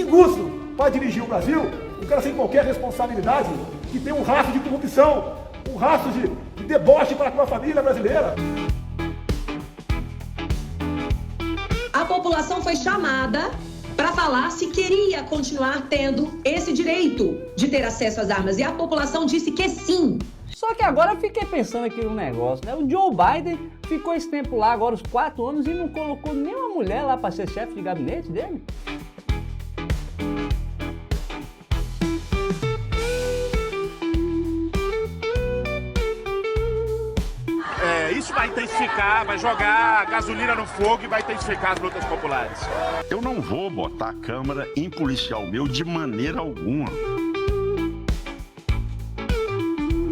Ingusto, para dirigir o Brasil, um cara sem qualquer responsabilidade, que tem um rastro de corrupção, um rastro de deboche para com a família brasileira. A população foi chamada para falar se queria continuar tendo esse direito de ter acesso às armas. E a população disse que sim. Só que agora eu fiquei pensando aqui num negócio, né? O Joe Biden ficou esse tempo lá, agora os 4 anos, e não colocou nenhuma mulher lá para ser chefe de gabinete dele. Isso vai intensificar, vai jogar gasolina no fogo e vai intensificar as lutas populares. Eu não vou botar a Câmara em policial meu de maneira alguma.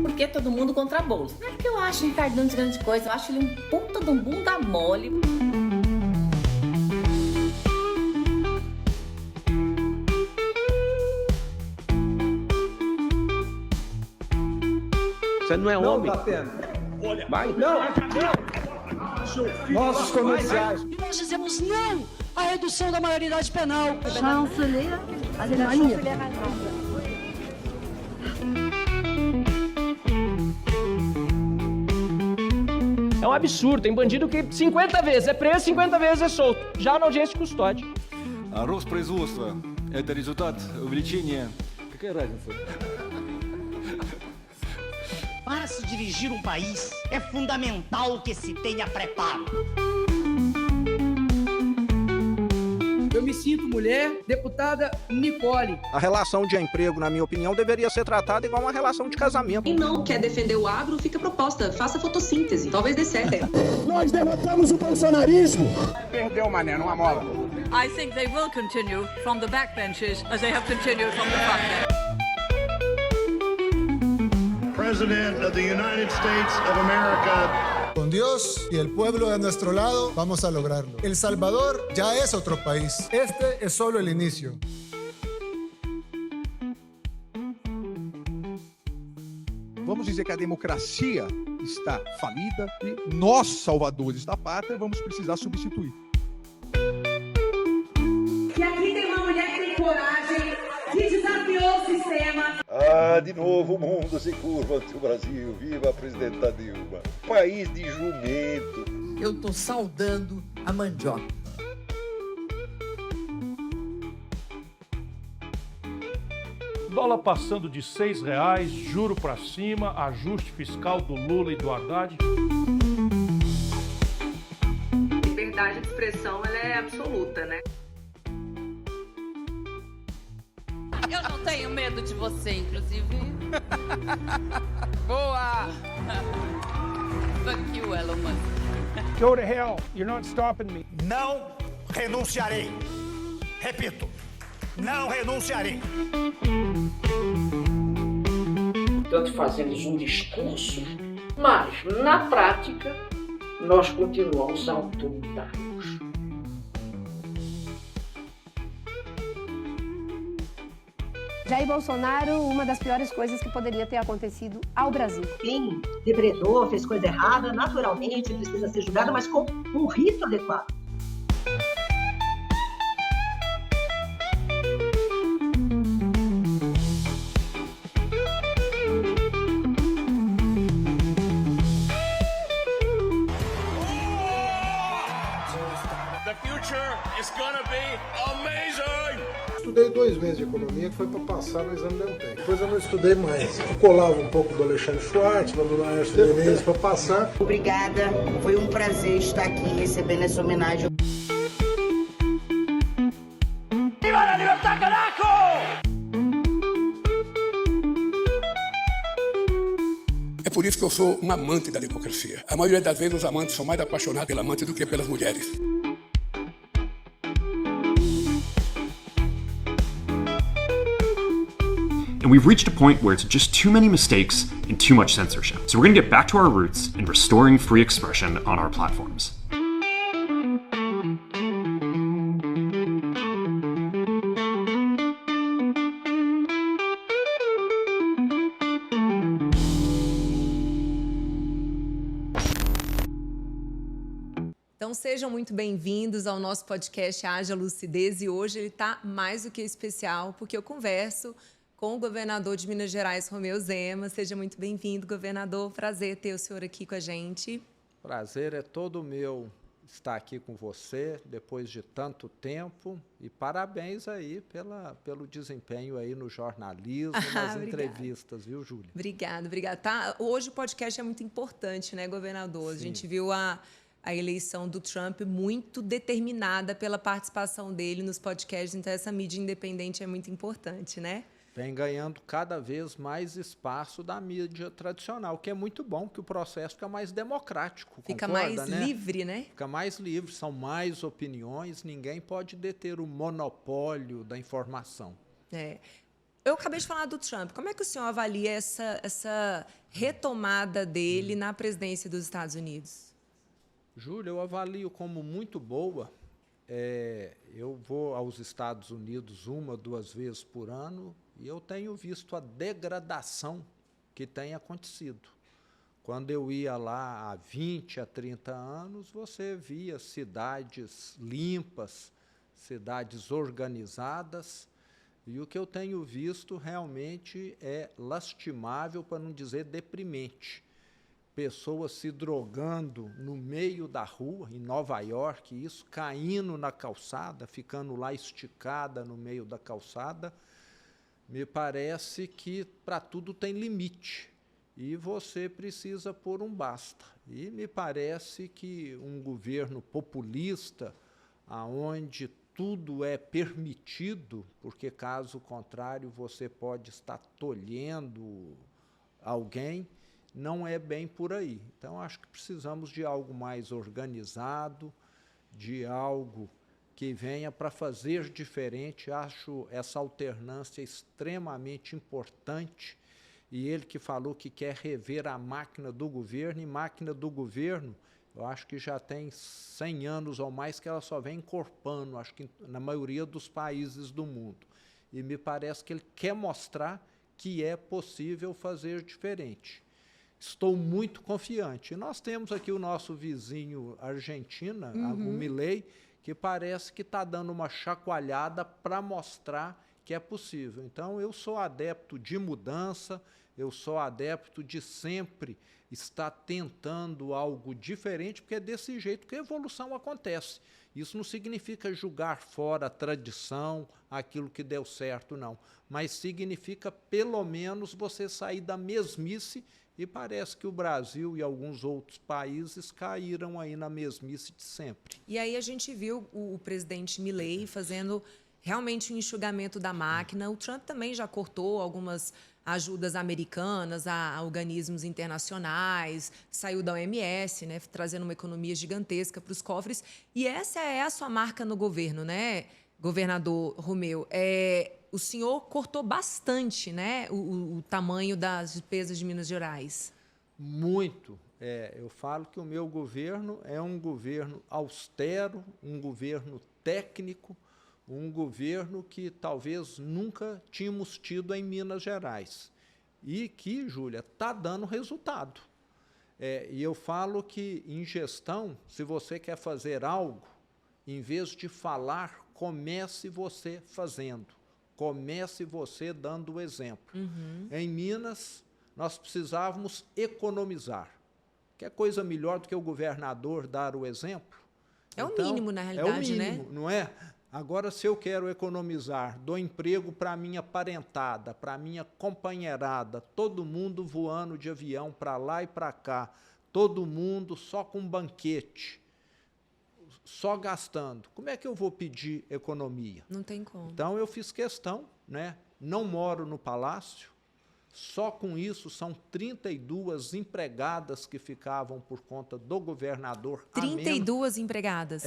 Por que todo mundo contra Boulos? Não é porque eu acho o Ricardo Nunes grande coisa, eu acho ele um puta de um bunda mole. Você não é homem. Não dá pena. Vai. Não. Nossos comerciais. E nós dizemos não à redução da maioridade penal. Chanceler Alemanha. É um absurdo. Tem bandido que 50 vezes é preso, 50 vezes é solto. Já na audiência de custódia. Рост производства – это результат увеличения. Какая разница? Para se dirigir um país, é fundamental que se tenha preparo. Eu me sinto mulher, deputada Nicole. A relação de emprego, na minha opinião, deveria ser tratada igual uma relação de casamento. Quem não quer defender o agro, fica proposta. Faça fotossíntese. Talvez dê certo. Nós derrotamos o bolsonarismo. Perdeu, mané, não amola. I think they will continue from the backbenches as they have continued from the frontbench. President of the United States of America. Con Dios y el pueblo de nuestro lado, vamos a lograrlo. El Salvador ya es otro país. Este es solo el inicio. Vamos dizer que a democracia está falida e nós, salvadores da pátria, vamos precisar substituir. E aqui tem uma mulher que tem coragem, que desafiou o sistema. De novo o mundo se curva ante o Brasil. Viva a presidenta Dilma. País de jumento. Eu tô saudando a mandioca. Dólar passando de R$6, juro pra cima, ajuste fiscal do Lula e do Haddad. Liberdade de expressão, ela é absoluta, né? Eu não tenho medo de você, inclusive. Boa! Fuck you, Elon Musk. Go to hell. You're not stopping me. Não renunciarei. Repito, não renunciarei. Portanto, fazemos um discurso, mas, na prática, nós continuamos autoritários. Jair Bolsonaro, uma das piores coisas que poderia ter acontecido ao Brasil. Quem depredou, fez coisa errada, naturalmente precisa ser julgado, mas com um rito adequado. The future is gonna be amazing! Estudei 2 meses de economia, que foi para passar no exame da UTEC. Depois eu não estudei mais. Eu colava um pouco do Alexandre Schwartz, do Laércio Menezes para passar. Obrigada, foi um prazer estar aqui recebendo essa homenagem. Viva la libertad, carajo! É por isso que eu sou um amante da democracia. A maioria das vezes os amantes são mais apaixonados pela amante do que pelas mulheres. And we've reached a point where it's just too many mistakes and too much censorship. So we're going to get back to our roots and restoring free expression on our platforms. Então sejam muito bem-vindos ao nosso podcast Haja Lucidez, e hoje ele está mais do que especial porque eu converso com o governador de Minas Gerais, Romeu Zema. Seja muito bem-vindo, governador. Prazer ter o senhor aqui com a gente. Prazer é todo meu estar aqui com você depois de tanto tempo, e parabéns aí pelo desempenho aí no jornalismo, nas entrevistas, viu, Júlia? Obrigada. Tá? Hoje o podcast é muito importante, né, governador? Sim. A gente viu a eleição do Trump muito determinada pela participação dele nos podcasts, então essa mídia independente é muito importante, né? Vem ganhando cada vez mais espaço da mídia tradicional, que é muito bom, que o processo fica mais democrático. Fica concorda, mais né? livre, né? Fica mais livre, são mais opiniões, ninguém pode deter o monopólio da informação. Eu acabei de falar do Trump. Como é que o senhor avalia essa retomada dele na presidência dos Estados Unidos? Júlia, eu avalio como muito boa. Eu vou aos Estados Unidos 1 ou 2 vezes por ano e eu tenho visto a degradação que tem acontecido. Quando eu ia lá há 20 a 30 anos, você via cidades limpas, cidades organizadas, e o que eu tenho visto realmente é lastimável, para não dizer deprimente. Pessoas se drogando no meio da rua, em Nova York, isso, caindo na calçada, ficando lá esticada no meio da calçada. Me parece que para tudo tem limite e você precisa pôr um basta. E me parece que um governo populista, onde tudo é permitido, porque caso contrário você pode estar tolhendo alguém, não é bem por aí. Então, acho que precisamos de algo mais organizado, de algo que venha para fazer diferente. Acho essa alternância extremamente importante. E ele que falou que quer rever a máquina do governo, e máquina do governo, eu acho que já tem 100 anos ou mais que ela só vem encorpando, acho que na maioria dos países do mundo. E me parece que ele quer mostrar que é possível fazer diferente. Estou muito confiante. E nós temos aqui o nosso vizinho Argentina, o Milei, que parece que está dando uma chacoalhada para mostrar que é possível. Então, eu sou adepto de mudança, eu sou adepto de sempre estar tentando algo diferente, porque é desse jeito que a evolução acontece. Isso não significa julgar fora a tradição, aquilo que deu certo, não. Mas significa, pelo menos, você sair da mesmice. E parece que o Brasil e alguns outros países caíram aí na mesmice de sempre. E aí a gente viu o presidente Milei fazendo realmente um enxugamento da máquina. O Trump também já cortou algumas ajudas americanas a organismos internacionais, saiu da OMS, né, trazendo uma economia gigantesca para os cofres. E essa é a sua marca no governo, né, governador Romeu? O senhor cortou bastante, né, o tamanho das despesas de Minas Gerais. Muito. Eu falo que o meu governo é um governo austero, um governo técnico, um governo que talvez nunca tínhamos tido em Minas Gerais. E que, Júlia, está dando resultado. E eu falo que, em gestão, se você quer fazer algo, em vez de falar, comece você fazendo. Comece você dando o exemplo. Em Minas, nós precisávamos economizar. Quer coisa melhor do que o governador dar o exemplo? É o mínimo, na realidade, né? É o mínimo, não é? Agora, se eu quero economizar, dou emprego para a minha parentada, para a minha companheirada, todo mundo voando de avião para lá e para cá, todo mundo só com banquete, só gastando. Como é que eu vou pedir economia? Não tem como. Então, eu fiz questão, né? Não moro no palácio, só com isso são 32 empregadas que ficavam por conta do governador. 32 empregadas?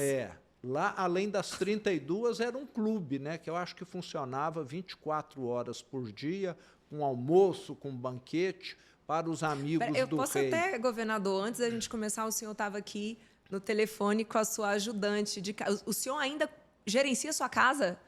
Lá, além das 32, era um clube, né, que eu acho que funcionava 24 horas por dia, com almoço, com banquete, para os amigos do rei. Eu posso até, governador, antes da gente começar, o senhor estava aqui no telefone com a sua ajudante de casa. O senhor ainda gerencia a sua casa?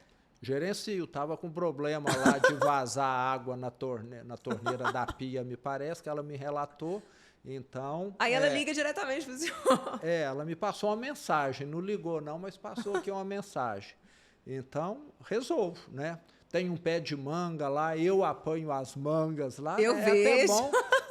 Gerencio, estava com problema lá de vazar água na torneira da pia, me parece, que ela me relatou. Então... Aí ela liga diretamente para o senhor. Ela me passou uma mensagem, não ligou não, mas passou aqui uma mensagem. Então, resolvo, né? Tem um pé de manga lá, eu apanho as mangas lá. Eu vejo.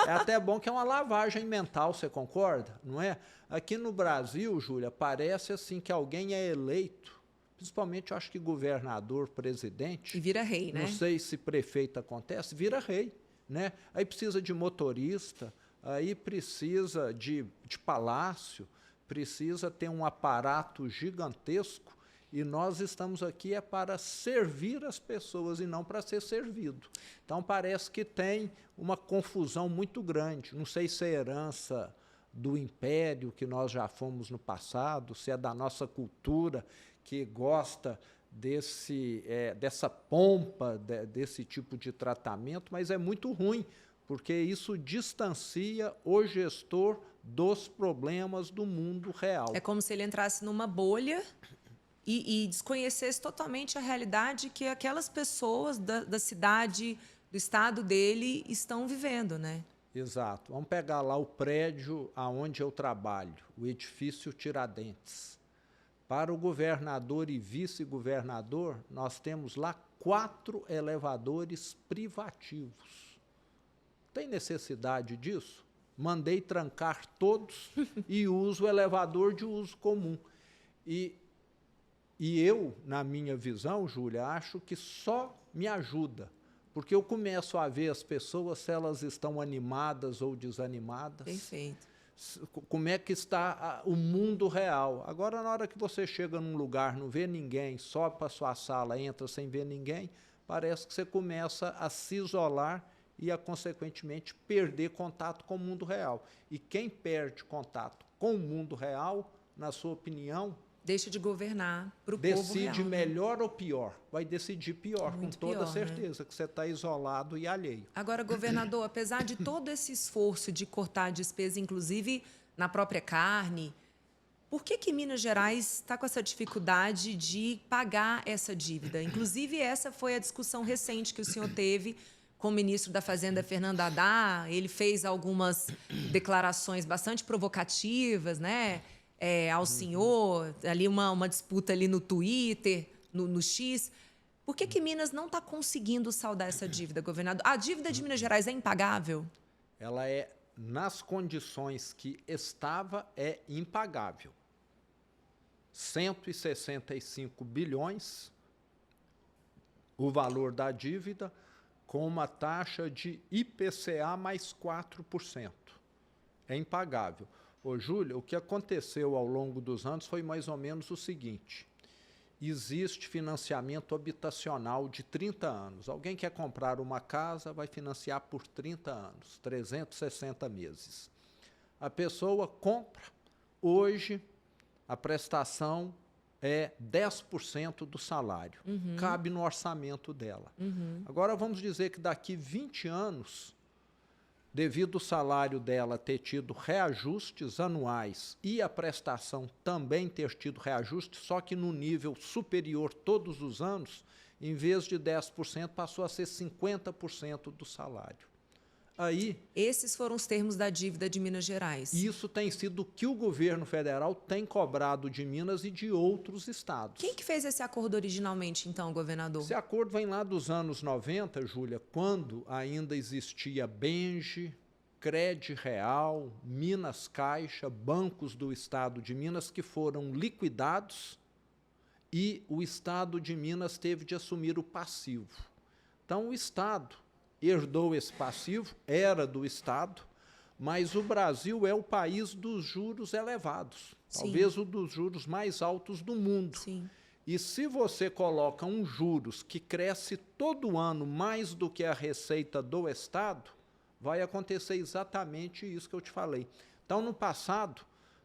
É até bom que é uma lavagem mental, você concorda? Não é? Aqui no Brasil, Júlia, parece assim que alguém é eleito, principalmente eu acho que governador, presidente. E vira rei, né? Não sei se prefeito acontece, vira rei, né? Aí precisa de motorista, aí precisa de palácio, precisa ter um aparato gigantesco. E nós estamos aqui para servir as pessoas e não para ser servido. Então, parece que tem uma confusão muito grande. Não sei se é herança do império que nós já fomos no passado, se é da nossa cultura que gosta dessa pompa, desse tipo de tratamento, mas é muito ruim, porque isso distancia o gestor dos problemas do mundo real. É como se ele entrasse numa bolha e desconhecesse totalmente a realidade que aquelas pessoas da cidade, do estado dele, estão vivendo, né? Exato. Vamos pegar lá o prédio aonde eu trabalho, o edifício Tiradentes. Para o governador e vice-governador, nós temos lá 4 elevadores privativos. Tem necessidade disso? Mandei trancar todos e uso o elevador de uso comum. E eu, na minha visão, Júlia, acho que só me ajuda, porque eu começo a ver as pessoas, se elas estão animadas ou desanimadas. Perfeito. Como é que está o mundo real. Agora, na hora que você chega num lugar, não vê ninguém, sobe para sua sala, entra sem ver ninguém, parece que você começa a se isolar e a, consequentemente, perder contato com o mundo real. E quem perde contato com o mundo real, na sua opinião, deixa de governar para o povo real. Decide melhor ou pior? Vai decidir pior, muito com toda pior, certeza, né? Que você está isolado e alheio. Agora, governador, apesar de todo esse esforço de cortar a despesa, inclusive na própria carne, por que Minas Gerais está com essa dificuldade de pagar essa dívida? Inclusive, essa foi a discussão recente que o senhor teve com o ministro da Fazenda, Fernando Haddad. Ele fez algumas declarações bastante provocativas, né? Ao senhor, ali uma disputa ali no Twitter, no X. Por que Minas não está conseguindo saldar essa dívida, governador? A dívida de Minas Gerais é impagável? Ela é, nas condições que estava, é impagável. 165 bilhões, o valor da dívida, com uma taxa de IPCA mais 4%. É impagável. Ô, Júlia, o que aconteceu ao longo dos anos foi mais ou menos o seguinte. Existe financiamento habitacional de 30 anos. Alguém quer comprar uma casa, vai financiar por 30 anos, 360 meses. A pessoa compra. Hoje, a prestação é 10% do salário. Cabe no orçamento dela. Agora, vamos dizer que daqui 20 anos... devido ao salário dela ter tido reajustes anuais e a prestação também ter tido reajuste, só que no nível superior todos os anos, em vez de 10%, passou a ser 50% do salário. Aí, esses foram os termos da dívida de Minas Gerais. Isso tem sido o que o governo federal tem cobrado de Minas e de outros estados. Quem que fez esse acordo originalmente, então, governador? Esse acordo vem lá dos anos 90, Júlia, quando ainda existia Benge, Crede Real, Minas Caixa, bancos do estado de Minas que foram liquidados e o estado de Minas teve de assumir o passivo. Então, o estado herdou esse passivo, era do estado, mas o Brasil é o país dos juros elevados, talvez o dos juros mais altos do mundo. Sim. E se você coloca um juros que cresce todo ano mais do que a receita do estado, vai acontecer exatamente isso que eu te falei. Então, no passado,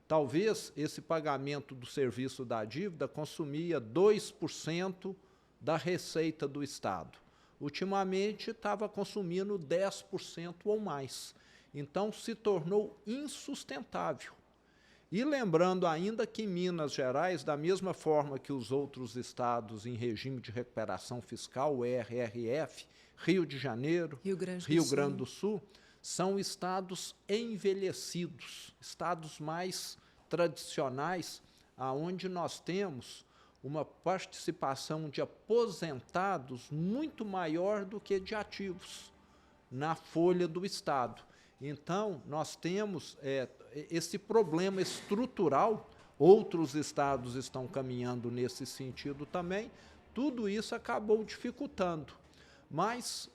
talvez esse pagamento do serviço da dívida consumia 2% da receita do estado. Ultimamente, estava consumindo 10% ou mais. Então, se tornou insustentável. E lembrando ainda que Minas Gerais, da mesma forma que os outros estados em regime de recuperação fiscal, o RRF, Rio de Janeiro, Rio Grande do Sul, são estados envelhecidos, estados mais tradicionais, aonde nós temos uma participação de aposentados muito maior do que de ativos na folha do Estado. Então, nós temos esse problema estrutural, outros estados estão caminhando nesse sentido também, tudo isso acabou dificultando. Mas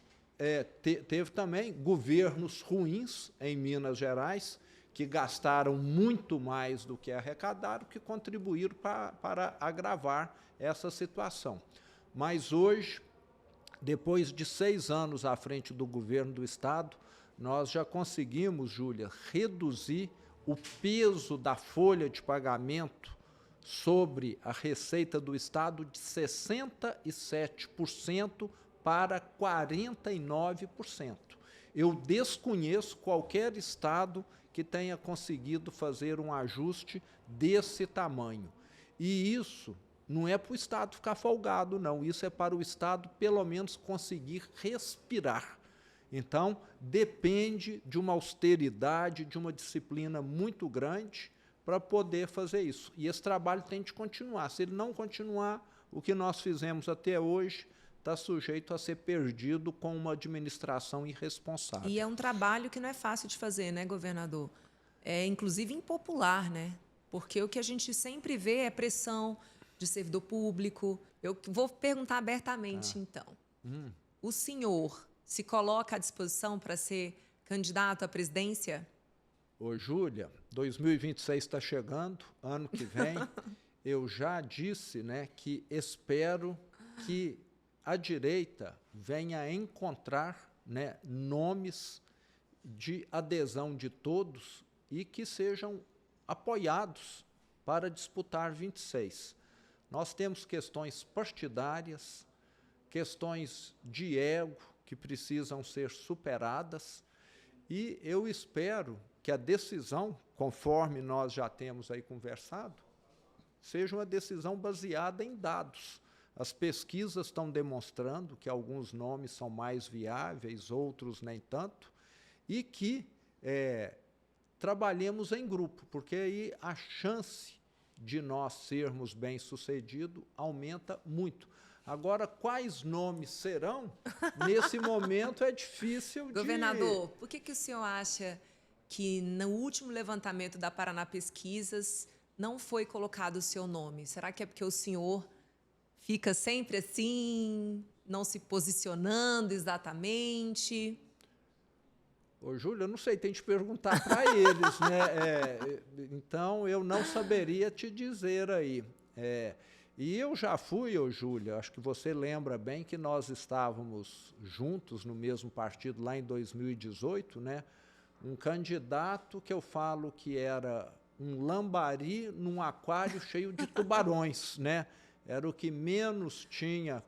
teve também governos ruins em Minas Gerais, que gastaram muito mais do que arrecadaram, que contribuíram para agravar essa situação. Mas hoje, depois de 6 anos à frente do governo do Estado, nós já conseguimos, Júlia, reduzir o peso da folha de pagamento sobre a receita do Estado de 67% para 49%. Eu desconheço qualquer Estado que tenha conseguido fazer um ajuste desse tamanho. E isso não é para o Estado ficar folgado, não. Isso é para o Estado, pelo menos, conseguir respirar. Então, depende de uma austeridade, de uma disciplina muito grande para poder fazer isso. E esse trabalho tem de continuar. Se ele não continuar, o que nós fizemos até hoje está sujeito a ser perdido com uma administração irresponsável. E é um trabalho que não é fácil de fazer, né, governador? É, inclusive, impopular, né? Porque o que a gente sempre vê é pressão de servidor público. Eu vou perguntar abertamente, então. O senhor se coloca à disposição para ser candidato à presidência? Ô, Júlia, 2026 está chegando, ano que vem. Eu já disse, né, que espero que a direita venha a encontrar, né, nomes de adesão de todos e que sejam apoiados para disputar 26. Nós temos questões partidárias, questões de ego que precisam ser superadas e eu espero que a decisão, conforme nós já temos aí conversado, seja uma decisão baseada em dados. As pesquisas estão demonstrando que alguns nomes são mais viáveis, outros nem tanto, e que trabalhemos em grupo, porque aí a chance de nós sermos bem-sucedidos aumenta muito. Agora, quais nomes serão? Nesse momento é difícil Governador, por que o senhor acha que no último levantamento da Paraná Pesquisas não foi colocado o seu nome? Será que é porque o senhor fica sempre assim, não se posicionando exatamente? Ô, Júlia, eu não sei, tem que perguntar para eles, né? Então, eu não saberia te dizer aí. E eu já fui, ô, Júlia, acho que você lembra bem que nós estávamos juntos no mesmo partido lá em 2018, né? Um candidato que eu falo que era um lambari num aquário cheio de tubarões, né? Era o que menos tinha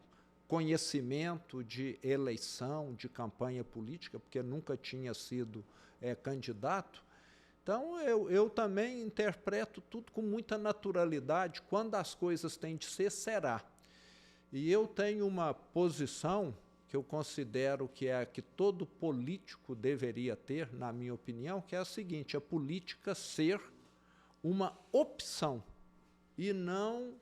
conhecimento de eleição, de campanha política, porque nunca tinha sido candidato. Então, eu também interpreto tudo com muita naturalidade. Quando as coisas têm de ser, será. E eu tenho uma posição que eu considero que é a que todo político deveria ter, na minha opinião, que é a seguinte: a política ser uma opção e não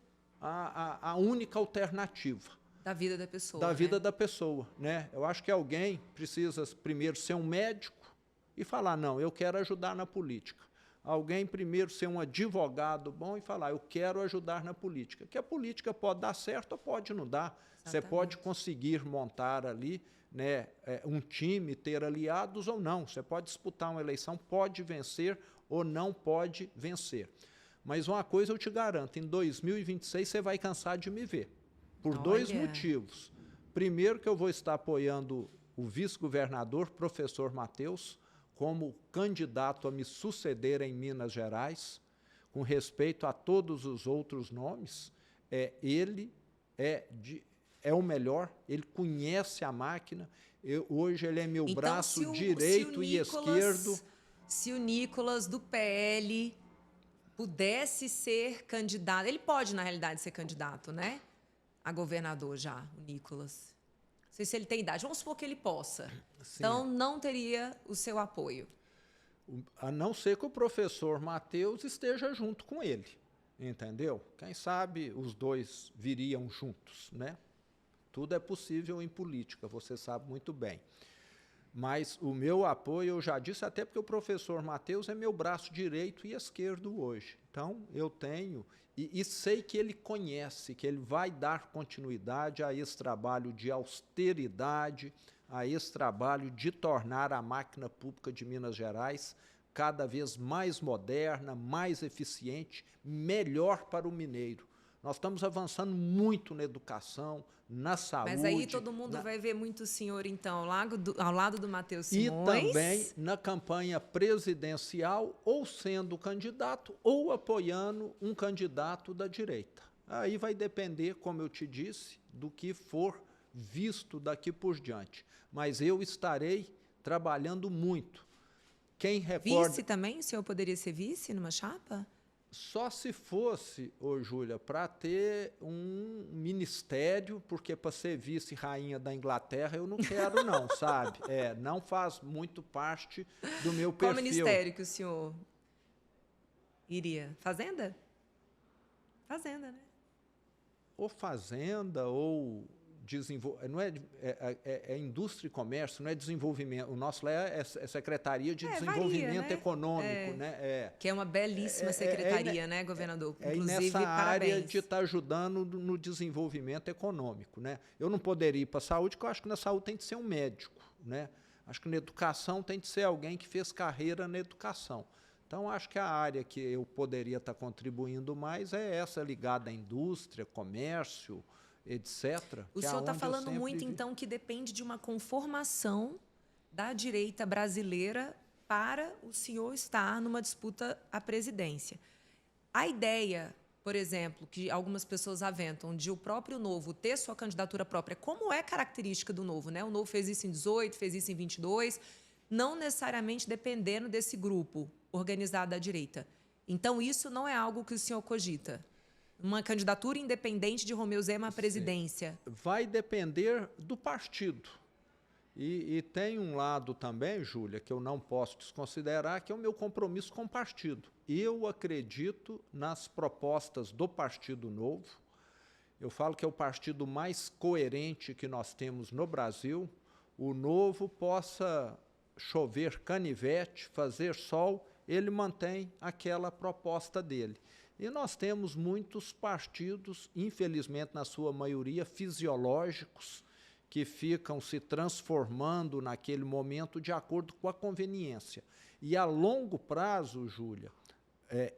a única alternativa. Da vida da pessoa. Da vida da pessoa, né? Eu acho que alguém precisa primeiro ser um médico e falar, não, eu quero ajudar na política. Alguém primeiro ser um advogado bom e falar, eu quero ajudar na política. Que a política pode dar certo ou pode não dar. Exatamente. Você pode conseguir montar ali, né, um time, ter aliados ou não. Você pode disputar uma eleição, pode vencer ou não pode vencer. Mas uma coisa eu te garanto, em 2026 você vai cansar de me ver. Por dois motivos. Primeiro, que eu vou estar apoiando o vice-governador, professor Matheus, como candidato a me suceder em Minas Gerais, com respeito a todos os outros nomes. Ele é o melhor, ele conhece a máquina, hoje ele é meu braço direito e esquerdo. Se o Nicolas, do PL, pudesse ser candidato, ele pode, na realidade, ser candidato, né? A governador já, o Nicolas. Não sei se ele tem idade. Vamos supor que ele possa. Sim. Então, não teria o seu apoio. A não ser que o professor Matheus esteja junto com ele, entendeu? Quem sabe os dois viriam juntos, né? Tudo é possível em política, você sabe muito bem. Mas o meu apoio, eu já disse, até porque o professor Matheus é meu braço direito e esquerdo hoje. Então, eu tenho, e sei que ele conhece, que ele vai dar continuidade a esse trabalho de austeridade, a esse trabalho de tornar a máquina pública de Minas Gerais cada vez mais moderna, mais eficiente, melhor para o mineiro. Nós estamos avançando muito na educação, na saúde. Mas aí todo mundo vai ver muito o senhor, então, ao lado do Matheus Simões. E também na campanha presidencial, ou sendo candidato, ou apoiando um candidato da direita. Aí vai depender, como eu te disse, do que for visto daqui por diante. Mas eu estarei trabalhando muito. Quem recorda... Vice também? O senhor poderia ser vice numa chapa? Só se fosse, Júlia, para ter um ministério, porque para ser vice-rainha da Inglaterra eu não quero não, sabe? Não faz muito parte do meu perfil. Qual ministério que o senhor iria? Fazenda? Fazenda, né? Ou fazenda, ou não é indústria e comércio, não é desenvolvimento. O nosso lá é Secretaria de Desenvolvimento varia, Econômico, né? Que é uma belíssima secretaria, né, governador? Inclusive, nessa área de estar ajudando no desenvolvimento econômico, né? Eu não poderia ir para a saúde, porque eu acho que na saúde tem que ser um médico, né? Acho que na educação tem que ser alguém que fez carreira na educação. Então, acho que a área que eu poderia estar contribuindo mais é essa ligada à indústria, comércio, etc. O senhor está falando muito, então, que depende de uma conformação da direita brasileira para o senhor estar numa disputa à presidência. A ideia, por exemplo, que algumas pessoas aventam de o próprio Novo ter sua candidatura própria, como é característica do Novo, né? O Novo fez isso em 18, fez isso em 22, não necessariamente dependendo desse grupo organizado da direita. Então, isso não é algo que o senhor cogita? Uma candidatura independente de Romeu Zema à presidência? Vai depender do partido. E tem um lado também, Júlia, que eu não posso desconsiderar, que é o meu compromisso com o partido. Eu acredito nas propostas do Partido Novo. Eu falo que é o partido mais coerente que nós temos no Brasil. O Novo possa chover canivete, fazer sol, ele mantém aquela proposta dele. E nós temos muitos partidos, infelizmente, na sua maioria, fisiológicos, que ficam se transformando naquele momento de acordo com a conveniência. E a longo prazo, Júlia,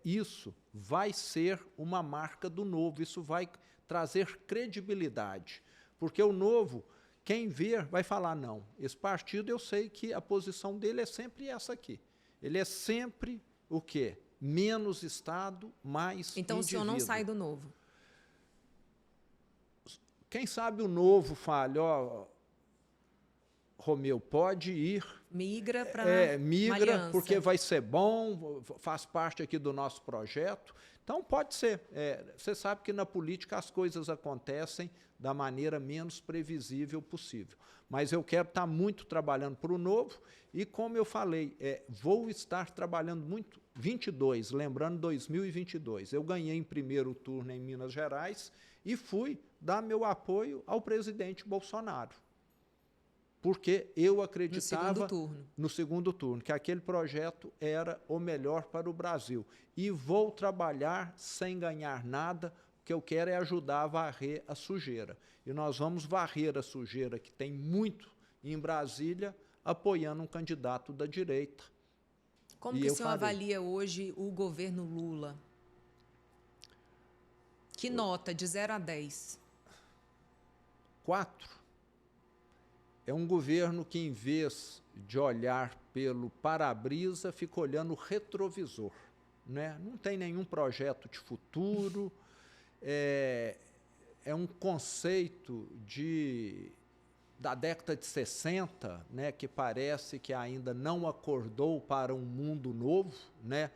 isso vai ser uma marca do Novo, isso vai trazer credibilidade. Porque o Novo, quem ver, vai falar, não, esse partido eu sei que a posição dele é sempre essa aqui. Ele é sempre o quê? Menos Estado, mais então, indivíduo. O senhor não sai do Novo? Quem sabe o Novo fale, Romeu, pode ir. Migra para migra, porque vai ser bom, faz parte aqui do nosso projeto. Então, pode ser. Você sabe que na política as coisas acontecem da maneira menos previsível possível. Mas eu quero estar muito trabalhando para o Novo e, como eu falei, vou estar trabalhando muito 22, lembrando 2022. Eu ganhei em primeiro turno em Minas Gerais e fui dar meu apoio ao presidente Bolsonaro. Porque eu acreditava no segundo turno, que aquele projeto era o melhor para o Brasil. E vou trabalhar sem ganhar nada, o que eu quero é ajudar a varrer a sujeira. E nós vamos varrer a sujeira, que tem muito em Brasília, apoiando um candidato da direita. Como que o senhor avalia hoje o governo Lula? Que nota, de 0 a 10? 4. É um governo que, em vez de olhar pelo para-brisa, fica olhando o retrovisor, né? Não tem nenhum projeto de futuro, é um conceito da década de 60, né, que parece que ainda não acordou para um mundo novo, né?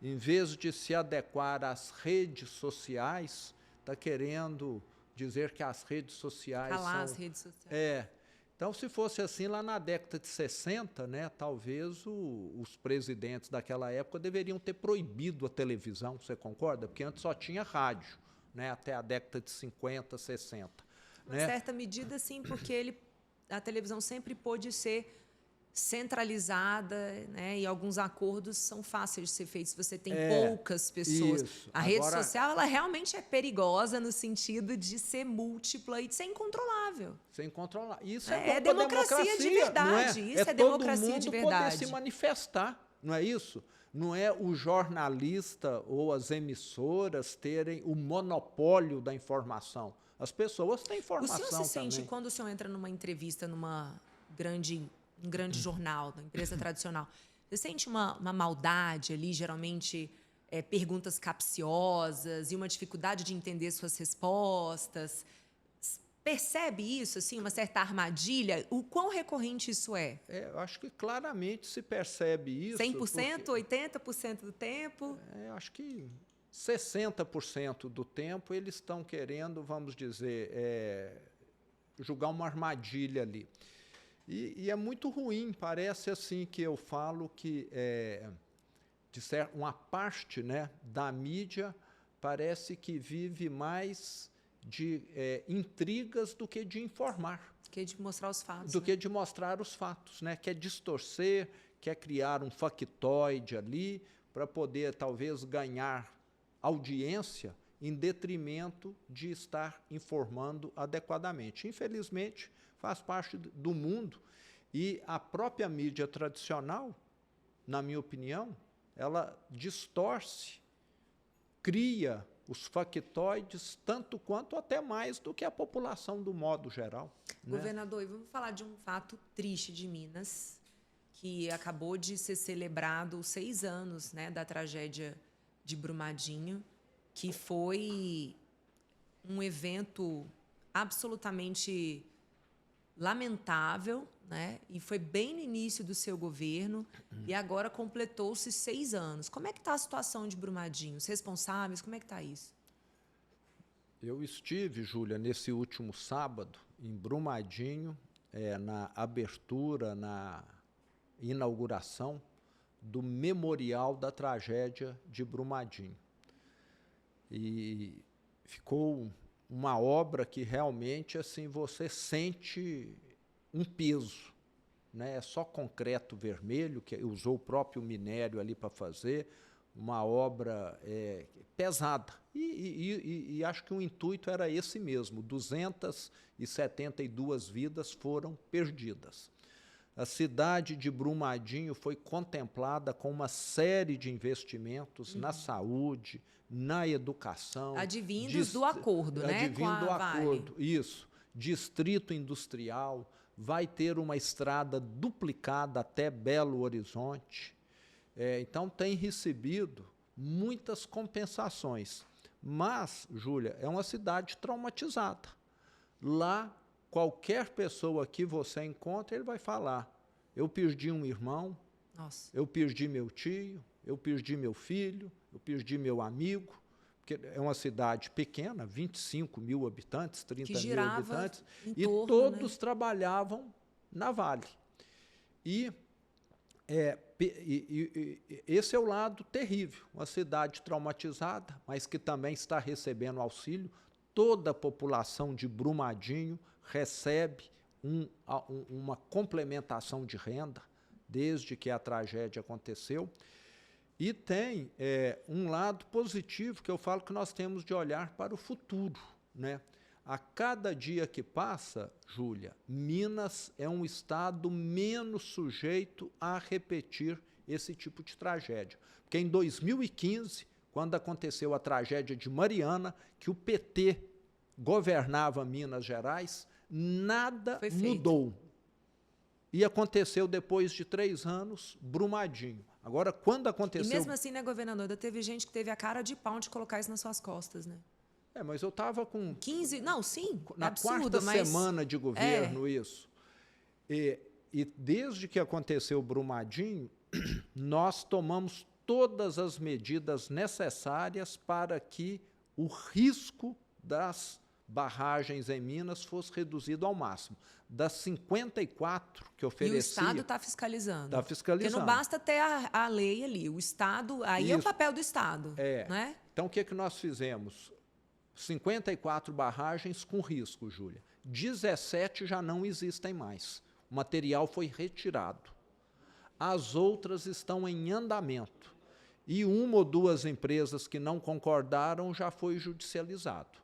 Em vez de se adequar às redes sociais, está querendo dizer que as redes sociais Calar são... as redes sociais. Então, se fosse assim, lá na década de 60, né, talvez os presidentes daquela época deveriam ter proibido a televisão, você concorda? Porque antes só tinha rádio, né, até a década de 50, 60. Em certa medida, sim, porque a televisão sempre pôde ser centralizada, né, e alguns acordos são fáceis de ser feitos se você tem poucas pessoas. Isso. A rede social, ela realmente é perigosa no sentido de ser múltipla e de ser incontrolável. Sem controlar. Isso é democracia de verdade. Não é? Isso é democracia de todo mundo verdade. poder se manifestar, não é isso? Não é o jornalista ou as emissoras terem o monopólio da informação. As pessoas têm informação também. O senhor se sente, quando o senhor entra numa entrevista num grande jornal, da empresa tradicional, você sente uma maldade ali, geralmente perguntas capciosas e uma dificuldade de entender suas respostas? Percebe isso, assim, uma certa armadilha? O quão recorrente isso é? Eu acho que claramente se percebe isso. 100%, 80% do tempo? Acho que 60% do tempo eles estão querendo, vamos dizer, julgar uma armadilha ali. E é muito ruim, parece assim que eu falo que uma parte, né, da mídia parece que vive mais de intrigas do que de informar. Que de mostrar os fatos. Do que de mostrar os fatos, né? Quer distorcer, quer criar um factoide ali para poder talvez ganhar audiência em detrimento de estar informando adequadamente. Infelizmente, faz parte do mundo e a própria mídia tradicional, na minha opinião, ela distorce, cria os factoides tanto quanto até mais do que a população do modo geral. Governador, e vamos falar de um fato triste de Minas, que acabou de ser celebrado os 6 anos, né, da tragédia de Brumadinho, que foi um evento absolutamente lamentável, né? E foi bem no início do seu governo e agora completou-se 6 anos. Como é que está a situação de Brumadinho? Os responsáveis, como é que está isso? Eu estive, Júlia, nesse último sábado, em Brumadinho, na abertura, na inauguração do Memorial da Tragédia de Brumadinho. E ficou uma obra que realmente assim você sente um peso, né? É só concreto vermelho, que usou o próprio minério ali para fazer, uma obra pesada. E acho que o intuito era esse mesmo, 272 vidas foram perdidas. A cidade de Brumadinho foi contemplada com uma série de investimentos na saúde, na educação. Advindos do acordo, né? Advindo do acordo, isso. Distrito industrial, vai ter uma estrada duplicada até Belo Horizonte. Então, tem recebido muitas compensações. Mas, Júlia, é uma cidade traumatizada. Lá, qualquer pessoa que você encontra, ele vai falar, eu perdi um irmão, eu perdi meu tio, eu perdi meu filho, eu perdi meu amigo, porque é uma cidade pequena, 25 mil habitantes, 30 mil habitantes, e todos trabalhavam na Vale. E esse é o lado terrível, uma cidade traumatizada, mas que também está recebendo auxílio. Toda a população de Brumadinho recebe uma complementação de renda desde que a tragédia aconteceu. E tem um lado positivo, que eu falo que nós temos de olhar para o futuro, né? A cada dia que passa, Júlia, Minas é um estado menos sujeito a repetir esse tipo de tragédia. Porque em 2015, quando aconteceu a tragédia de Mariana, que o PT governava Minas Gerais, nada mudou. E aconteceu depois de 3 anos, Brumadinho. Agora, quando aconteceu... E mesmo assim, né, governador, ainda teve gente que teve a cara de pau de colocar isso nas suas costas, né? Mas eu estava com... 15... Não, sim, na absurdo, quarta semana de governo, isso. E desde que aconteceu Brumadinho, nós tomamos todas as medidas necessárias para que o risco barragens em Minas fosse reduzido ao máximo. Das 54 que oferecia... E o Estado está fiscalizando. Está fiscalizando. Porque não basta ter a lei ali. O Estado... Aí é o papel do Estado. Né? Então, o que nós fizemos? 54 barragens com risco, Júlia. 17 já não existem mais. O material foi retirado. As outras estão em andamento. E uma ou duas empresas que não concordaram já foi judicializado.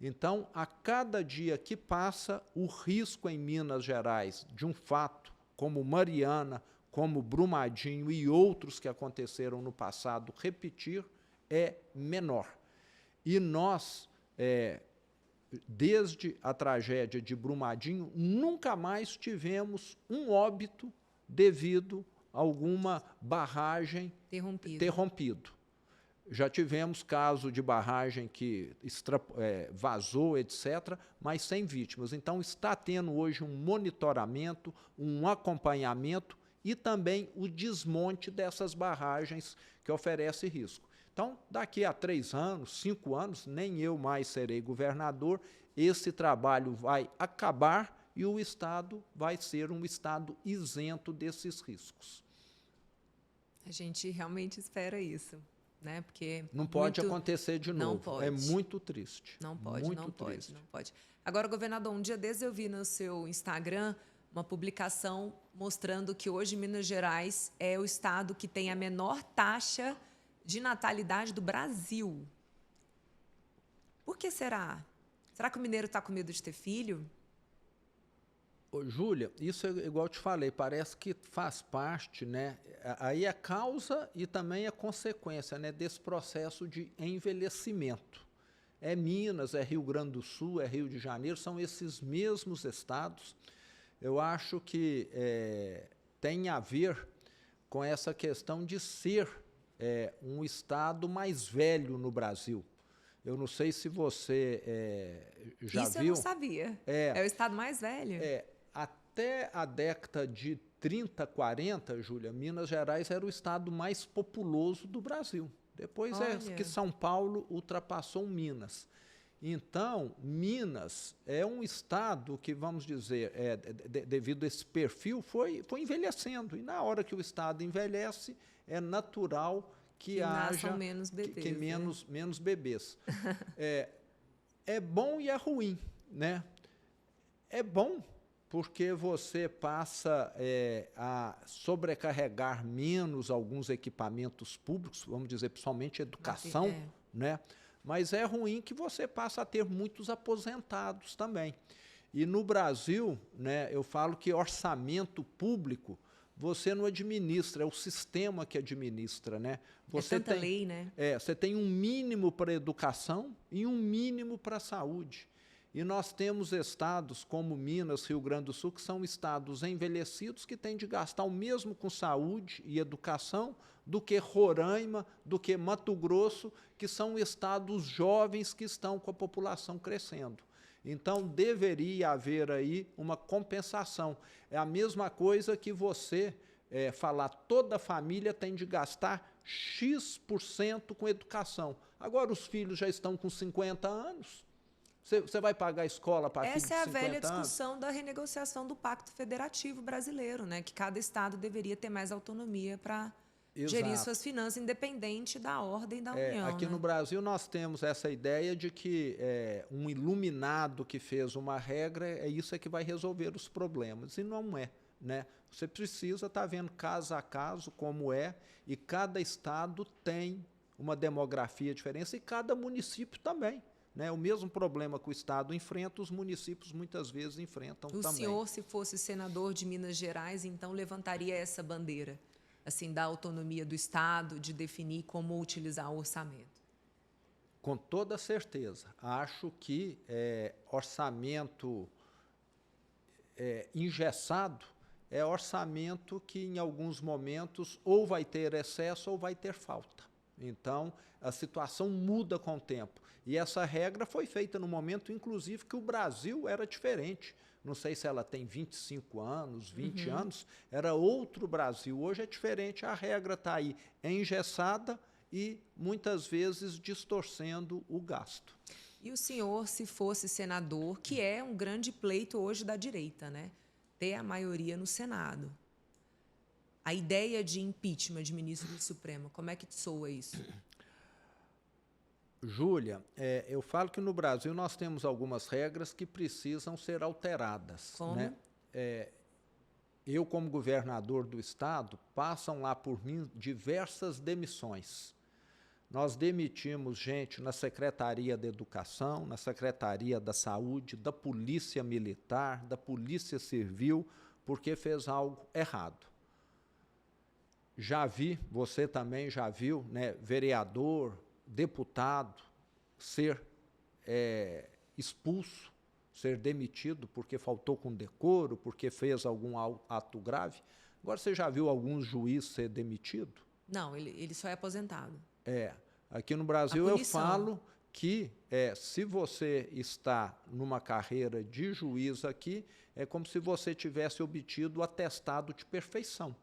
Então, a cada dia que passa, o risco em Minas Gerais de um fato como Mariana, como Brumadinho e outros que aconteceram no passado repetir é menor. E nós, desde a tragédia de Brumadinho, nunca mais tivemos um óbito devido a alguma barragem interrompido. Já tivemos caso de barragem que vazou, etc., mas sem vítimas. Então, está tendo hoje um monitoramento, um acompanhamento e também o desmonte dessas barragens que oferecem risco. Então, daqui a 3 anos, 5 anos, nem eu mais serei governador, esse trabalho vai acabar e o Estado vai ser um Estado isento desses riscos. A gente realmente espera isso. Né? Porque não pode acontecer de novo. Não pode. É muito triste. Não pode, muito não triste. pode, não pode. Agora, governador, um dia desses eu vi no seu Instagram uma publicação mostrando que hoje Minas Gerais é o estado que tem a menor taxa de natalidade do Brasil. Por que será? Será que o mineiro está com medo de ter filho? Ô, Júlia, isso é igual eu te falei, parece que faz parte, né? Aí é causa e também é consequência, né, desse processo de envelhecimento. É Minas, é Rio Grande do Sul, é Rio de Janeiro, são esses mesmos estados. Eu acho que tem a ver com essa questão de ser um estado mais velho no Brasil. Eu não sei se você já Isso viu. Eu não sabia. É o estado mais velho. Até a década de 30, 40, Júlia, Minas Gerais era o estado mais populoso do Brasil. Depois que São Paulo ultrapassou Minas. Então, Minas é um estado que, vamos dizer, devido a esse perfil, foi envelhecendo. E na hora que o estado envelhece, é natural que haja menos bebês. Menos bebês. É bom e é ruim, né? É bom porque você passa a sobrecarregar menos alguns equipamentos públicos, vamos dizer, principalmente educação, né? Mas é ruim que você passa a ter muitos aposentados também. E no Brasil, né, eu falo que orçamento público você não administra, é o sistema que administra, né? Você tanta lei, né? Você tem um mínimo para a educação e um mínimo para a saúde. E nós temos estados como Minas, Rio Grande do Sul, que são estados envelhecidos que têm de gastar o mesmo com saúde e educação do que Roraima, do que Mato Grosso, que são estados jovens que estão com a população crescendo. Então, deveria haver aí uma compensação. É a mesma coisa que você falar, toda a família tem de gastar X% com educação. Agora, os filhos já estão com 50 anos. Você vai pagar a escola para filho de 50 anos? Essa é a velha discussão da renegociação do Pacto Federativo Brasileiro, né? Que cada estado deveria ter mais autonomia para gerir suas finanças, independente da ordem da União. Aqui no Brasil nós temos essa ideia de que um iluminado que fez uma regra, isso que vai resolver os problemas. E não é, né? Você precisa estar vendo caso a caso como é, e cada estado tem uma demografia diferente, e cada município também. Né? O mesmo problema que o Estado enfrenta, os municípios muitas vezes enfrentam também. O senhor, se fosse senador de Minas Gerais, então levantaria essa bandeira, assim, da autonomia do Estado, de definir como utilizar o orçamento? Com toda certeza. Acho que orçamento engessado é orçamento que, em alguns momentos, ou vai ter excesso ou vai ter falta. Então, a situação muda com o tempo. E essa regra foi feita no momento, inclusive, que o Brasil era diferente. Não sei se ela tem 25 anos, 20 anos, era outro Brasil. Hoje é diferente, a regra está aí engessada e, muitas vezes, distorcendo o gasto. E o senhor, se fosse senador, que é um grande pleito hoje da direita, né? Ter a maioria no Senado. A ideia de impeachment de ministro do Supremo, como é que soa isso? Júlia, eu falo que no Brasil nós temos algumas regras que precisam ser alteradas. Como? Né? Eu, como governador do estado, passam lá por mim diversas demissões. Nós demitimos gente na Secretaria da Educação, na Secretaria da Saúde, da Polícia Militar, da Polícia Civil, porque fez algo errado. Já vi, você também já viu, né, vereador, deputado ser expulso, ser demitido porque faltou com decoro, porque fez algum ato grave. Agora, você já viu algum juiz ser demitido? Não, ele só é aposentado. Aqui no Brasil eu falo que se você está numa carreira de juiz aqui, é como se você tivesse obtido o atestado de perfeição,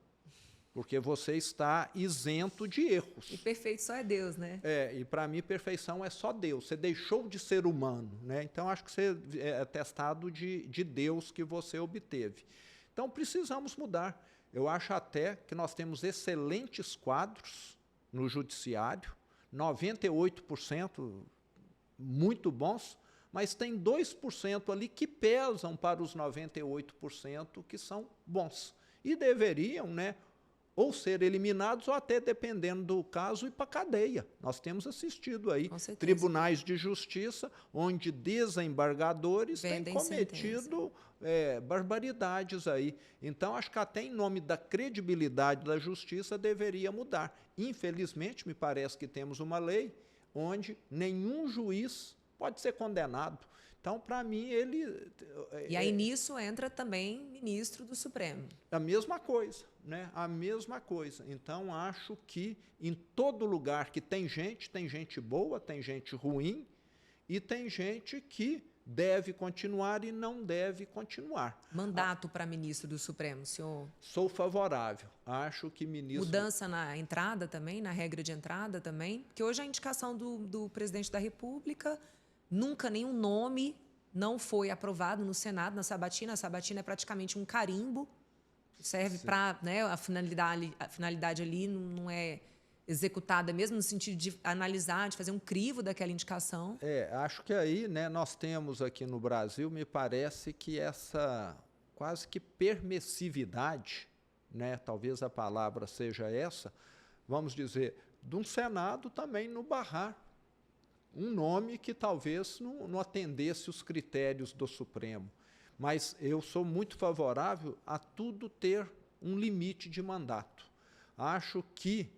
porque você está isento de erros. E perfeito só é Deus, né? E para mim perfeição é só Deus, você deixou de ser humano, né? Então acho que você é atestado de Deus que você obteve. Então precisamos mudar. Eu acho até que nós temos excelentes quadros no judiciário, 98% muito bons, mas tem 2% ali que pesam para os 98% que são bons. E deveriam, né, ou ser eliminados ou até, dependendo do caso, ir para a cadeia. Nós temos assistido aí tribunais de justiça onde desembargadores têm cometido barbaridades aí. Então, acho que até em nome da credibilidade da justiça deveria mudar. Infelizmente, me parece que temos uma lei onde nenhum juiz pode ser condenado. Então, para mim, ele... E aí nisso entra também ministro do Supremo. A mesma coisa, né? A mesma coisa. Então, acho que em todo lugar que tem gente boa, tem gente ruim e tem gente que deve continuar e não deve continuar. Mandato para ministro do Supremo, senhor? Sou favorável. Acho que ministro... Mudança na entrada também, na regra de entrada também? Porque hoje a indicação do presidente da República... Nunca nenhum nome não foi aprovado no Senado, na sabatina. A sabatina é praticamente um carimbo, serve para, né, a finalidade ali não é executada mesmo no sentido de analisar, de fazer um crivo daquela indicação. Acho que aí, né, nós temos aqui no Brasil, me parece que essa quase que permissividade, né, talvez a palavra seja essa, vamos dizer, de um Senado também no barrar um nome que talvez não atendesse os critérios do Supremo. Mas eu sou muito favorável a tudo ter um limite de mandato. Acho que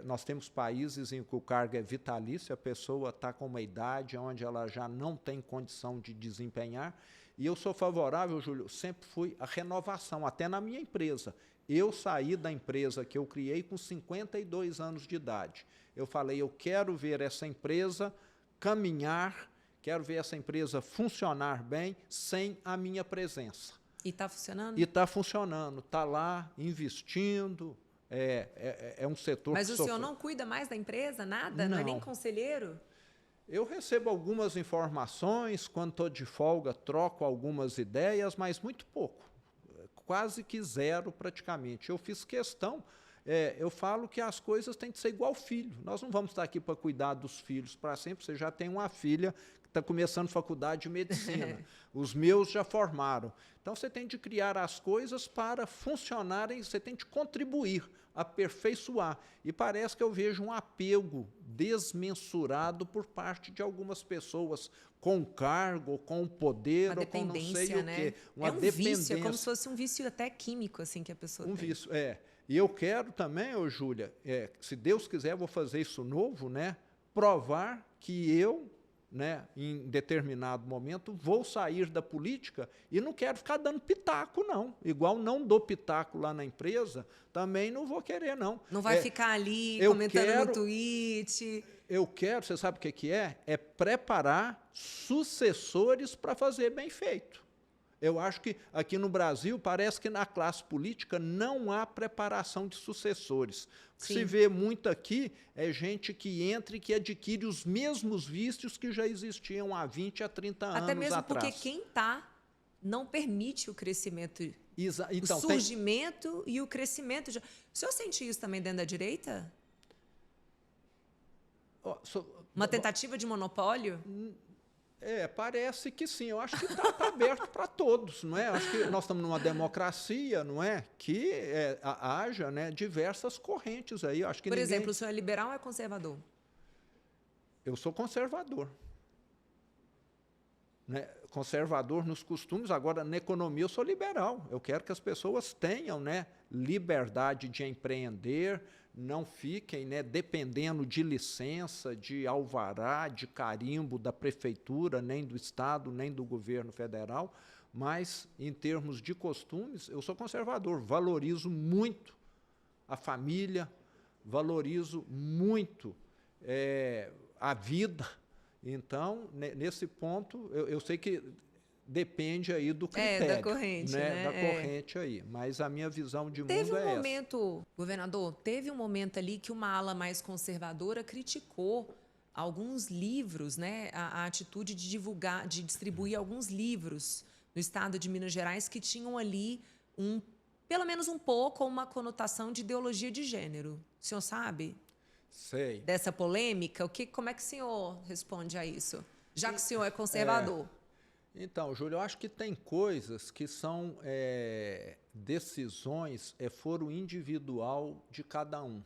nós temos países em que o cargo é vitalício, a pessoa está com uma idade onde ela já não tem condição de desempenhar, e eu sou favorável, Júlio, sempre fui à renovação, até na minha empresa. Eu saí da empresa que eu criei com 52 anos de idade. Eu falei, eu quero ver essa empresa caminhar, quero ver essa empresa funcionar bem sem a minha presença. E está funcionando? E está funcionando, está lá investindo, é um setor Mas que o senhor não cuida mais da empresa, nada? Não é nem conselheiro? Eu recebo algumas informações, quando estou de folga troco algumas ideias, mas muito pouco, quase que zero praticamente. Eu fiz questão... eu falo que as coisas têm que ser igual filho. Nós não vamos estar aqui para cuidar dos filhos para sempre. Você já tem uma filha que está começando faculdade de medicina. Os meus já formaram. Então, você tem de criar as coisas para funcionarem, você tem de contribuir, aperfeiçoar. E parece que eu vejo um apego desmensurado por parte de algumas pessoas com cargo, com poder, ou com não sei o quê. Uma dependência. Vício, é como se fosse um vício até químico assim, que a pessoa tem. Vício, E eu quero também, Júlia, se Deus quiser, eu vou fazer isso novo, né? Provar que eu, né, em determinado momento, vou sair da política e não quero ficar dando pitaco, não. Igual não dou pitaco lá na empresa, também não vou querer, não. Não vai ficar ali comentando no tweet. Eu quero, você sabe o que é? É preparar sucessores para fazer bem feito. Eu acho que aqui no Brasil parece que na classe política não há preparação de sucessores. O que se vê muito aqui é gente que entra e que adquire os mesmos vícios que já existiam há 20, a 30 anos atrás. Até mesmo porque quem está não permite o crescimento, então, o surgimento e o crescimento. O senhor sente isso também dentro da direita? Uma tentativa de monopólio? Parece que sim. Eu acho que está aberto para todos, não é? Acho que nós estamos numa democracia, não é? Que haja, né, diversas correntes aí. Acho que Por exemplo, o senhor é liberal ou é conservador? Eu sou conservador. Né? Conservador nos costumes, agora na economia eu sou liberal. Eu quero que as pessoas tenham, né, liberdade de empreender, não fiquem, né, dependendo de licença, de alvará, de carimbo da prefeitura, nem do Estado, nem do governo federal, mas em termos de costumes, eu sou conservador, valorizo muito a família, valorizo muito a vida. Então, nesse ponto, eu sei que depende aí do critério. Da corrente, né? Da corrente aí. Mas a minha visão de mundo é essa. Teve um momento, governador, teve um momento ali que uma ala mais conservadora criticou alguns livros, né? A atitude de divulgar, de distribuir alguns livros no estado de Minas Gerais que tinham ali pelo menos um pouco, uma conotação de ideologia de gênero. O senhor sabe? Sei. Dessa polêmica, como é que o senhor responde a isso? Já que o senhor é conservador. Então, Júlio, eu acho que tem coisas que são decisões, foro individual de cada um.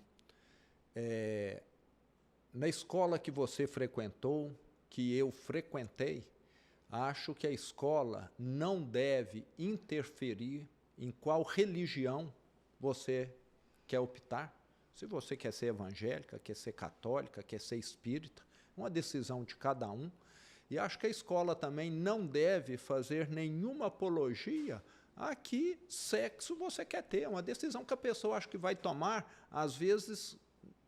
Na escola que você frequentou, que eu frequentei, acho que a escola não deve interferir em qual religião você quer optar. Se você quer ser evangélica, quer ser católica, quer ser espírita, é uma decisão de cada um. E acho que a escola também não deve fazer nenhuma apologia a que sexo você quer ter. É uma decisão que a pessoa acho que vai tomar, às vezes,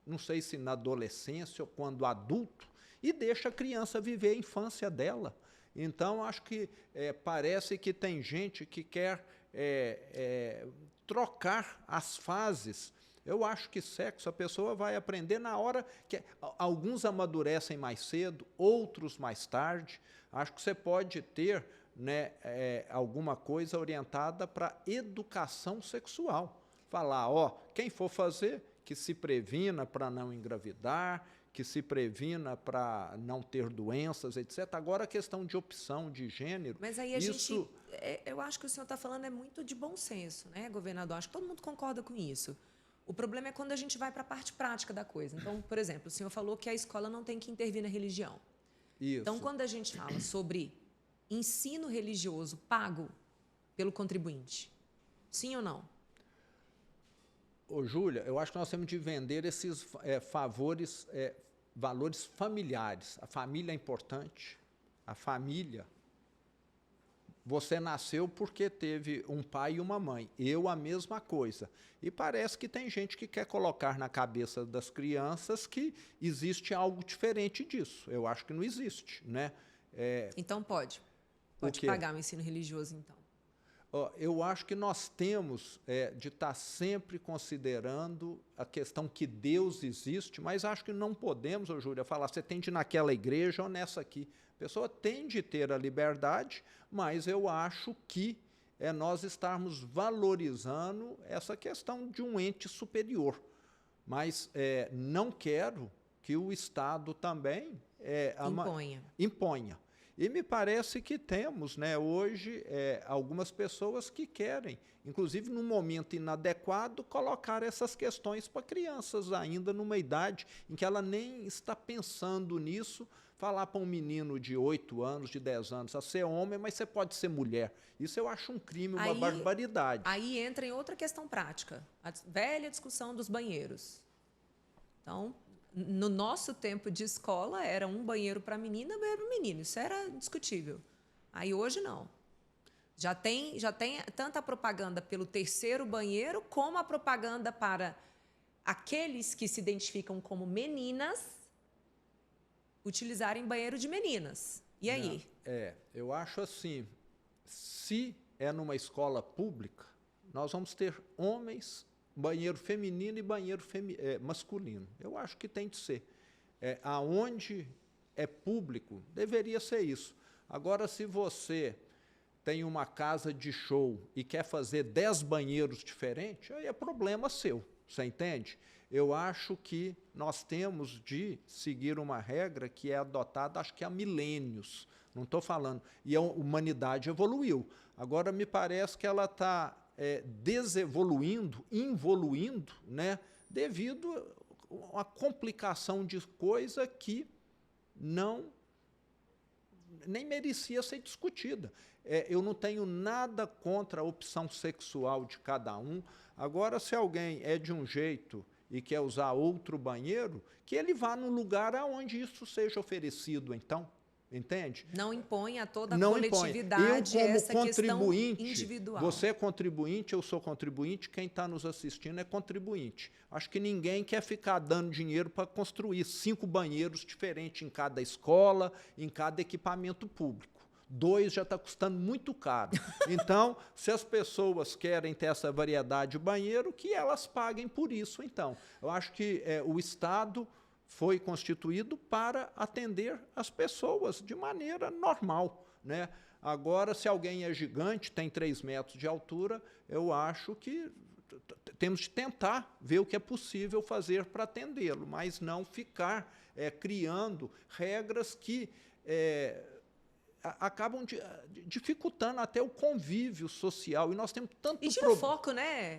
não sei se na adolescência ou quando adulto, e deixa a criança viver a infância dela. Então, acho que parece que tem gente que quer trocar as fases. Eu acho que sexo a pessoa vai aprender na hora que alguns amadurecem mais cedo, outros mais tarde. Acho que você pode ter, né, alguma coisa orientada para educação sexual. Falar, quem for fazer, que se previna para não engravidar, que se previna para não ter doenças, etc. Agora a questão de opção de gênero... Mas aí gente... Eu acho que o senhor está falando muito de bom senso, né, governador? Acho que todo mundo concorda com isso. O problema é quando a gente vai para a parte prática da coisa. Então, por exemplo, o senhor falou que a escola não tem que intervir na religião. Isso. Então, quando a gente fala sobre ensino religioso pago pelo contribuinte, sim ou não? Ô, Júlia, eu acho que nós temos de vender esses valores familiares. A família é importante. A família... Você nasceu porque teve um pai e uma mãe. Eu, a mesma coisa. E parece que tem gente que quer colocar na cabeça das crianças que existe algo diferente disso. Eu acho que não existe, né? Então pode. Pode pagar o ensino religioso, então. Eu acho que nós temos de estar sempre considerando a questão que Deus existe, mas acho que não podemos, Júlia, falar você tem de ir naquela igreja ou nessa aqui. A pessoa tem de ter a liberdade, mas eu acho que nós estarmos valorizando essa questão de um ente superior. Mas não quero que o Estado também imponha. E me parece que temos, né, hoje algumas pessoas que querem, inclusive num momento inadequado, colocar essas questões para crianças ainda numa idade em que ela nem está pensando nisso, falar para um menino de 8 anos, de 10 anos, a ser homem, mas você pode ser mulher. Isso eu acho um crime, uma barbaridade. Aí entra em outra questão prática, a velha discussão dos banheiros. Então... No nosso tempo de escola, era um banheiro para menina, banheiro para menino. Isso era discutível. Aí hoje não. Já tem tanta propaganda pelo terceiro banheiro, como a propaganda para aqueles que se identificam como meninas utilizarem banheiro de meninas. E aí? Eu acho assim, se é numa escola pública, nós vamos ter homens, banheiro feminino e banheiro masculino. Eu acho que tem de ser. Aonde é público, deveria ser isso. Agora, se você tem uma casa de show e quer fazer 10 banheiros diferentes, aí é problema seu, você entende? Eu acho que nós temos de seguir uma regra que é adotada, acho que há milênios, não estou falando, e a humanidade evoluiu. Agora, me parece que ela está desevoluindo, involuindo, né, devido a uma complicação de coisa que nem merecia ser discutida. Eu não tenho nada contra a opção sexual de cada um. Agora, se alguém é de um jeito e quer usar outro banheiro, que ele vá no lugar aonde isso seja oferecido, então. Entende? Não impõe a toda a coletividade essa questão individual. Você é contribuinte, eu sou contribuinte, quem está nos assistindo é contribuinte. Acho que ninguém quer ficar dando dinheiro para construir 5 banheiros diferentes em cada escola, em cada equipamento público. 2 já está custando muito caro. Então, se as pessoas querem ter essa variedade de banheiro, que elas paguem por isso, então. Eu acho que o Estado foi constituído para atender as pessoas de maneira normal, né? Agora, se alguém é gigante, tem 3 metros de altura, eu acho que temos de tentar ver o que é possível fazer para atendê-lo, mas não ficar criando regras que acabam dificultando até o convívio social. E nós temos tanto... E tira o foco, né?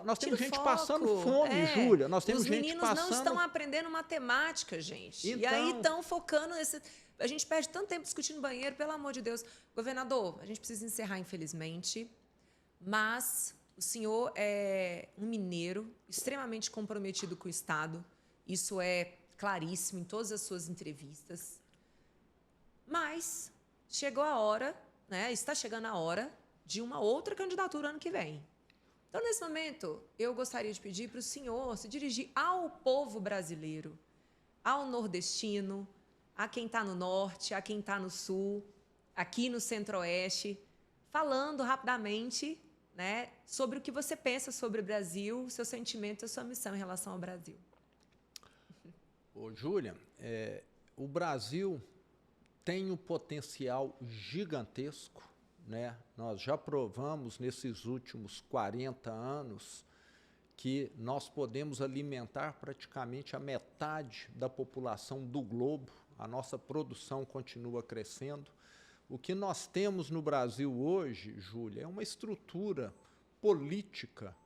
Nós temos gente passando fome, Júlia. Nós temos gente meninos não estão aprendendo matemática, gente. Então... E aí estão focando nesse... A gente perde tanto tempo discutindo banheiro, pelo amor de Deus. Governador, a gente precisa encerrar, infelizmente, mas o senhor é um mineiro extremamente comprometido com o Estado. Isso é claríssimo em todas as suas entrevistas. Mas... chegou a hora, né, está chegando a hora de uma outra candidatura ano que vem. Então, nesse momento, eu gostaria de pedir para o senhor se dirigir ao povo brasileiro, ao nordestino, a quem está no norte, a quem está no sul, aqui no centro-oeste, falando rapidamente, né, sobre o que você pensa sobre o Brasil, seu sentimento e sua missão em relação ao Brasil. Ô, Júlia, o Brasil tem um potencial gigantesco, né? Nós já provamos nesses últimos 40 anos que nós podemos alimentar praticamente a metade da população do globo, a nossa produção continua crescendo. O que nós temos no Brasil hoje, Júlia, é uma estrutura política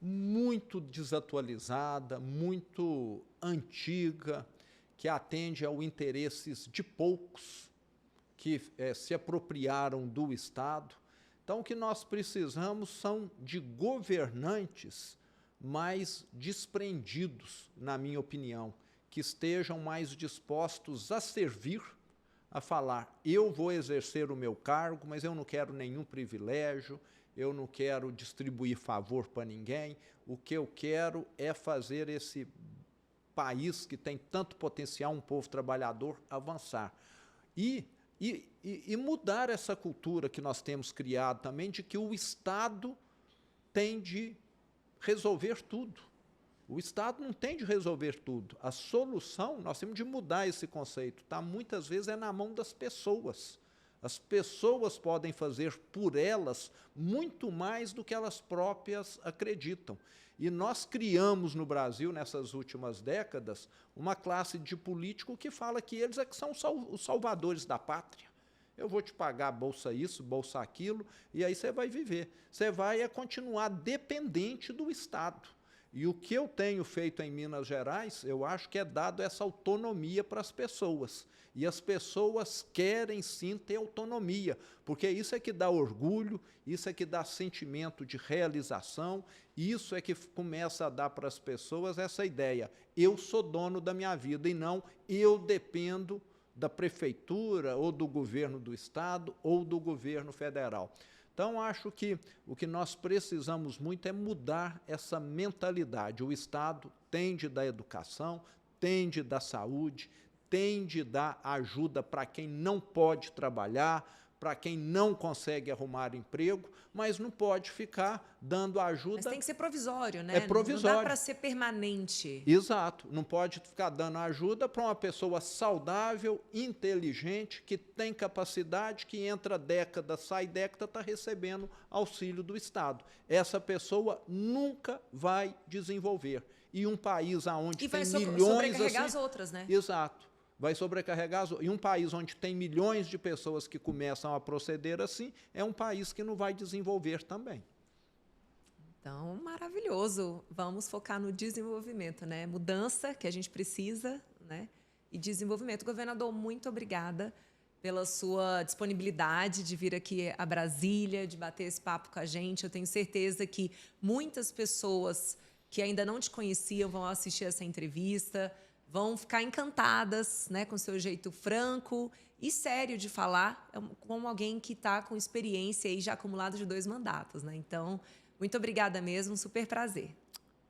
muito desatualizada, muito antiga, que atende aos interesses de poucos que se apropriaram do Estado. Então, o que nós precisamos são de governantes mais desprendidos, na minha opinião, que estejam mais dispostos a servir, a falar, eu vou exercer o meu cargo, mas eu não quero nenhum privilégio, eu não quero distribuir favor para ninguém, o que eu quero é fazer esse país que tem tanto potencial, um povo trabalhador, avançar. E mudar essa cultura que nós temos criado também, de que o Estado tem de resolver tudo. O Estado não tem de resolver tudo. A solução, nós temos de mudar esse conceito. Tá? Muitas vezes é na mão das pessoas. As pessoas podem fazer por elas muito mais do que elas próprias acreditam. E nós criamos no Brasil, nessas últimas décadas, uma classe de político que fala que eles é que são os salvadores da pátria. Eu vou te pagar bolsa isso, bolsa aquilo, e aí você vai viver. Você vai continuar dependente do Estado. E o que eu tenho feito em Minas Gerais, eu acho que é dado essa autonomia para as pessoas. E as pessoas querem sim ter autonomia, porque isso é que dá orgulho, isso é que dá sentimento de realização, isso é que começa a dar para as pessoas essa ideia, eu sou dono da minha vida e não eu dependo da prefeitura ou do governo do Estado ou do governo federal. Então, acho que o que nós precisamos muito é mudar essa mentalidade. O Estado tem de dar educação, tem de dar saúde, tem de dar ajuda para quem não pode trabalhar, para quem não consegue arrumar emprego, mas não pode ficar dando ajuda. Mas tem que ser provisório, né? É provisório. Não dá para ser permanente. Exato. Não pode ficar dando ajuda para uma pessoa saudável, inteligente, que tem capacidade, que entra década, sai década, está recebendo auxílio do Estado. Essa pessoa nunca vai desenvolver. E um país onde tem milhões... sobrecarregar as outras, né? Exato. Vai sobrecarregar as outras. E um país onde tem milhões de pessoas que começam a proceder assim, é um país que não vai desenvolver também. Então, maravilhoso. Vamos focar no desenvolvimento, né? Mudança que a gente precisa, né? E desenvolvimento. Governador, muito obrigada pela sua disponibilidade de vir aqui a Brasília, de bater esse papo com a gente. Eu tenho certeza que muitas pessoas que ainda não te conheciam vão assistir essa entrevista, vão ficar encantadas, né, com o seu jeito franco e sério de falar, como alguém que está com experiência aí já acumulada de 2 mandatos, né? Então, muito obrigada mesmo, super prazer.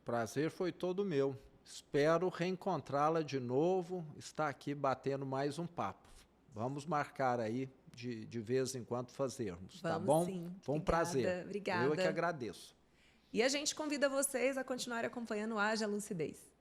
Prazer foi todo meu. Espero reencontrá-la de novo, estar aqui batendo mais um papo. Vamos marcar aí de vez em quando fazermos, tá bom? Sim. Foi um prazer. Obrigada. Eu é que agradeço. E a gente convida vocês a continuarem acompanhando o Haja Lucidez.